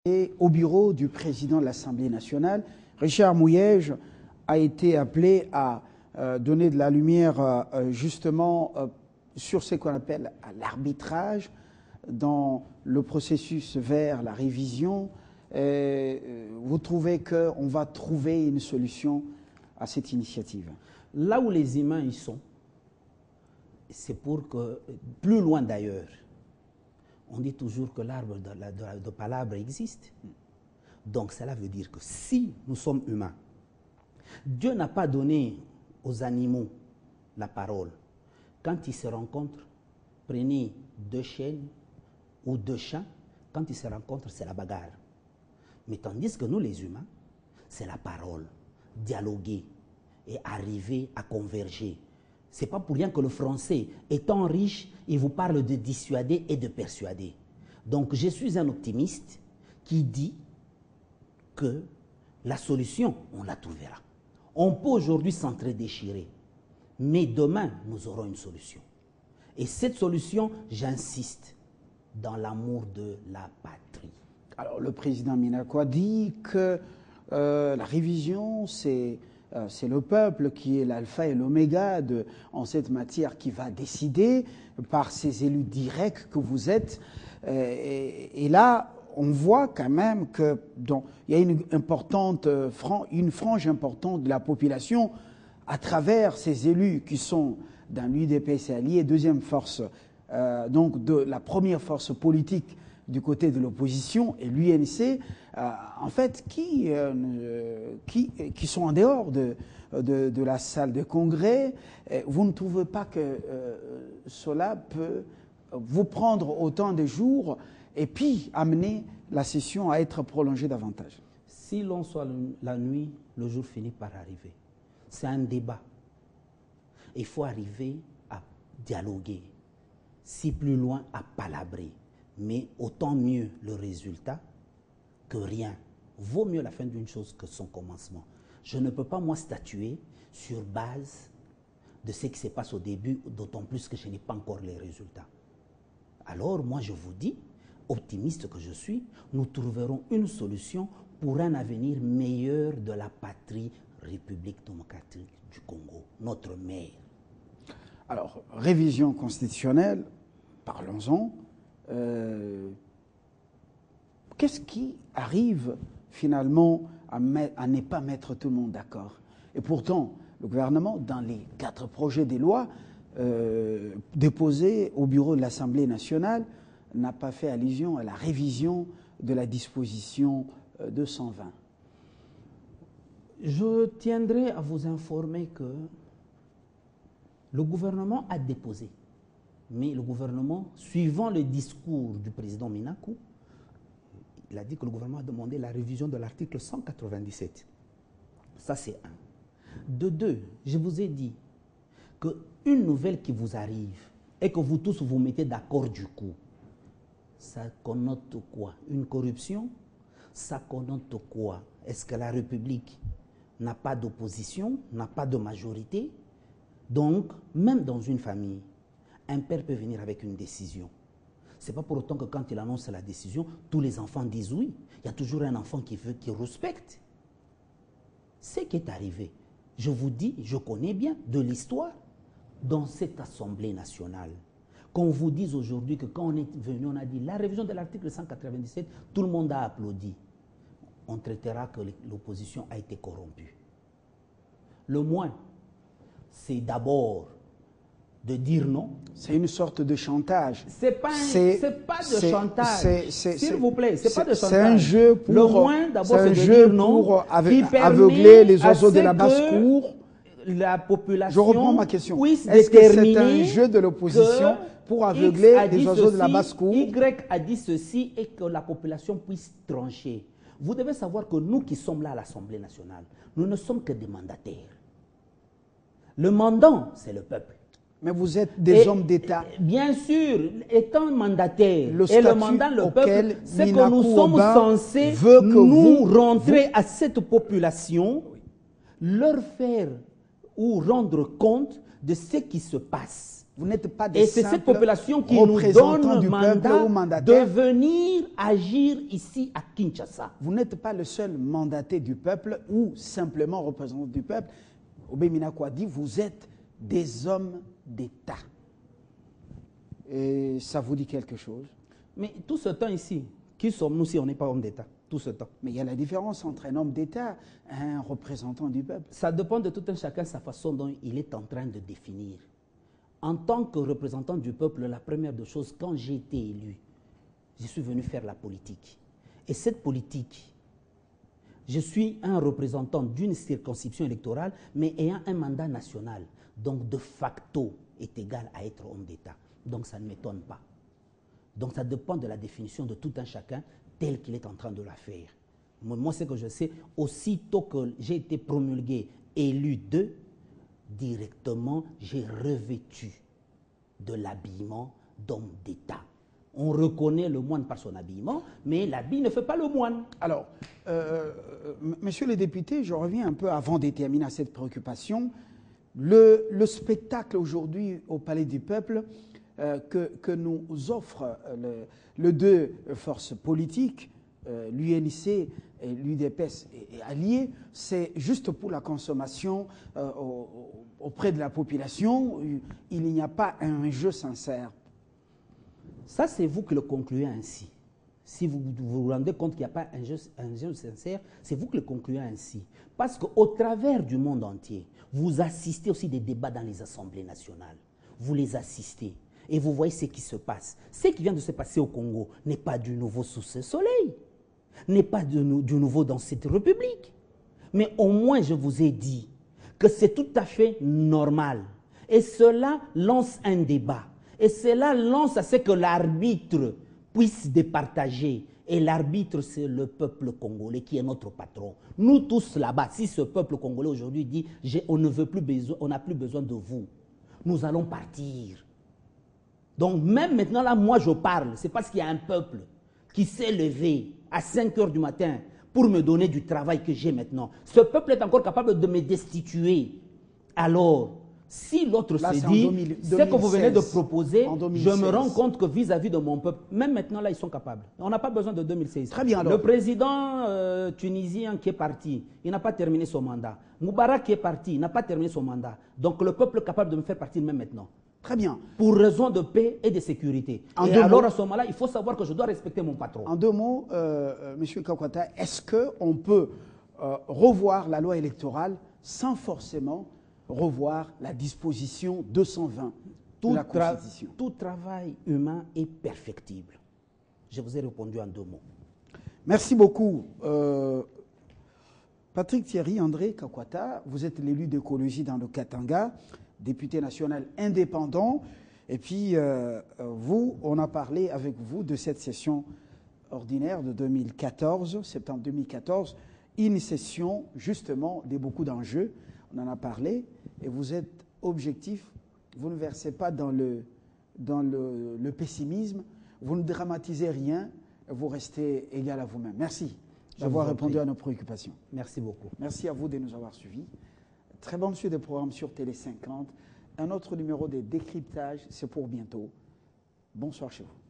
Et au bureau du président de l'Assemblée nationale, Richard Mouyège a été appelé à donner de la lumière justement sur ce qu'on appelle l'arbitrage dans le processus vers la révision. Vous trouvez qu'on va trouver une solution à cette initiative? Là où les humains y sont, c'est pour que, plus loin d'ailleurs, on dit toujours que l'arbre de palabre existe. Donc cela veut dire que si nous sommes humains, Dieu n'a pas donné aux animaux la parole. Quand ils se rencontrent, prenez deux chênes ou deux chats, quand ils se rencontrent, c'est la bagarre. Mais tandis que nous, les humains, c'est la parole, dialoguer et arriver à converger. Ce n'est pas pour rien que le français, étant riche, il vous parle de dissuader et de persuader. Donc je suis un optimiste qui dit que la solution, on la trouvera. On peut aujourd'hui s'entre-déchirer, mais demain, nous aurons une solution. Et cette solution, j'insiste, dans l'amour de la patrie. Alors le président Minakwa dit que la révision, c'est le peuple qui est l'alpha et l'oméga en cette matière, qui va décider par ces élus directs que vous êtes. Et là, on voit quand même qu'il y a une frange importante de la population à travers ces élus qui sont dans l'UDPS allié, deuxième force, donc de la première force politique du côté de l'opposition, et l'UNC, en fait, qui sont en dehors de la salle de congrès. Vous ne trouvez pas que cela peut vous prendre autant de jours et puis amener la session à être prolongée davantage? Si l'on soit la nuit, le jour finit par arriver. C'est un débat. Il faut arriver à dialoguer, si plus loin à palabrer. Mais autant mieux le résultat que rien. Vaut mieux la fin d'une chose que son commencement. Je ne peux pas, moi, statuer sur base de ce qui se passe au début, d'autant plus que je n'ai pas encore les résultats. Alors, moi, je vous dis, optimiste que je suis, nous trouverons une solution pour un avenir meilleur de la patrie République démocratique du Congo, notre mère. Alors, révision constitutionnelle, parlons-en. Qu'est-ce qui arrive finalement à ne pas mettre tout le monde d'accord? Et pourtant, le gouvernement, dans les 4 projets de loi déposés au bureau de l'Assemblée nationale, n'a pas fait allusion à la révision de la disposition 220. Je tiendrai à vous informer que le gouvernement a déposé. Mais le gouvernement, suivant le discours du président Minakou, il a dit que le gouvernement a demandé la révision de l'article 197. Ça, c'est un. De deux, je vous ai dit qu'une nouvelle qui vous arrive et que vous tous vous mettez d'accord du coup, ça connote quoi? Une corruption? Ça connote quoi? Est-ce que la République n'a pas d'opposition, n'a pas de majorité? Donc, même dans une famille, un père peut venir avec une décision. Ce n'est pas pour autant que quand il annonce la décision, tous les enfants disent oui. Il y a toujours un enfant qui respecte. Ce qui est arrivé, je vous dis, je connais bien de l'histoire dans cette Assemblée nationale. Qu'on vous dise aujourd'hui que quand on est venu, on a dit la révision de l'article 197, tout le monde a applaudi. On traitera que l'opposition a été corrompue. Le moins, c'est d'abord de dire non. C'est une sorte de chantage. C'est pas de chantage. S'il vous plaît, c'est pas de chantage. C'est un jeu pour, le moins d'abord, c'est de dire non, pour aveugler les oiseaux de la basse-cour. La population, je reprends ma question. Est-ce que c'est un jeu de l'opposition pour aveugler les oiseaux de la basse-cour? Y a dit ceci et que la population puisse trancher. Vous devez savoir que nous qui sommes là à l'Assemblée nationale, nous ne sommes que des mandataires. Le mandant, c'est le peuple. Mais vous êtes des hommes d'État. Bien sûr, étant mandataire et le mandat, le peuple, c'est que nous sommes censés nous rentrer à cette population, leur faire ou rendre compte de ce qui se passe. Vous n'êtes pas des Et c'est cette population qui nous donne le mandat de venir agir ici à Kinshasa. Vous n'êtes pas le seul mandaté du peuple ou simplement représentant du peuple. Obey Minakou a dit, vous êtes des hommes d'État. Et ça vous dit quelque chose? Mais tout ce temps ici, qui sommes-nous si on n'est pas hommes d'État? Tout ce temps. Mais il y a la différence entre un homme d'État et un représentant du peuple. Ça dépend de tout un chacun sa façon dont il est en train de définir. En tant que représentant du peuple, la première des choses, quand j'ai été élu, je suis venu faire la politique. Et cette politique, je suis un représentant d'une circonscription électorale, mais ayant un mandat national. Donc, de facto, est égal à être homme d'État. Donc, ça ne m'étonne pas. Donc, ça dépend de la définition de tout un chacun tel qu'il est en train de la faire. Moi, ce que je sais, aussitôt que j'ai été promulgué, élu directement, j'ai revêtu de l'habillement d'homme d'État. On reconnaît le moine par son habillement, mais l'habit ne fait pas le moine. Alors, messieurs les députés, je reviens un peu avant de terminer à cette préoccupation. Le spectacle aujourd'hui au Palais du Peuple que nous offrent les deux forces politiques, l'UNC et l'UDPS et alliés, c'est juste pour la consommation auprès de la population. Il n'y a pas un jeu sincère. Ça, c'est vous qui le concluez ainsi. Si vous vous rendez compte qu'il n'y a pas un jeu sincère, c'est vous qui le concluez ainsi. Parce qu'au travers du monde entier, vous assistez aussi des débats dans les assemblées nationales. Vous les assistez et vous voyez ce qui se passe. Ce qui vient de se passer au Congo n'est pas du nouveau sous ce soleil, n'est pas du nouveau dans cette république. Mais au moins, je vous ai dit que c'est tout à fait normal. Et cela lance un débat. Et cela lance à ce que l'arbitre puisse départager. Et l'arbitre, c'est le peuple congolais qui est notre patron. Nous tous là-bas, si ce peuple congolais aujourd'hui dit on n'a plus besoin de vous, nous allons partir. Donc même maintenant, là, moi je parle, c'est parce qu'il y a un peuple qui s'est levé à 5 h du matin pour me donner du travail que j'ai maintenant. Ce peuple est encore capable de me destituer. Alors, si l'autre se dit, ce que vous venez de proposer, je me rends compte que vis-à-vis de mon peuple, même maintenant, là, ils sont capables. On n'a pas besoin de 2016. Très bien, alors. Le président tunisien qui est parti, il n'a pas terminé son mandat. Moubarak qui est parti, il n'a pas terminé son mandat. Donc, le peuple est capable de me faire partir même maintenant. Très bien. Pour raison de paix et de sécurité. Et alors, à ce moment-là, il faut savoir que je dois respecter mon patron. En deux mots, M. Kakwata, est-ce qu'on peut revoir la loi électorale sans forcément revoir la disposition 220 de la Constitution? Tout travail humain est perfectible. Je vous ai répondu en 2 mots. Merci beaucoup. Patrick Thierry André Kakwata, vous êtes l'élu d'écologie dans le Katanga, député national indépendant. Et puis, vous, on a parlé avec vous de cette session ordinaire de 2014, septembre 2014, une session justement de beaucoup d'enjeux. On en a parlé et vous êtes objectif, vous ne versez pas dans le pessimisme, vous ne dramatisez rien, vous restez égal à vous-même. Merci d'avoir répondu à nos préoccupations. Merci beaucoup. Merci à vous de nous avoir suivis. Très bonne suite de programmes sur Télé 50. Un autre numéro de décryptage, c'est pour bientôt. Bonsoir chez vous.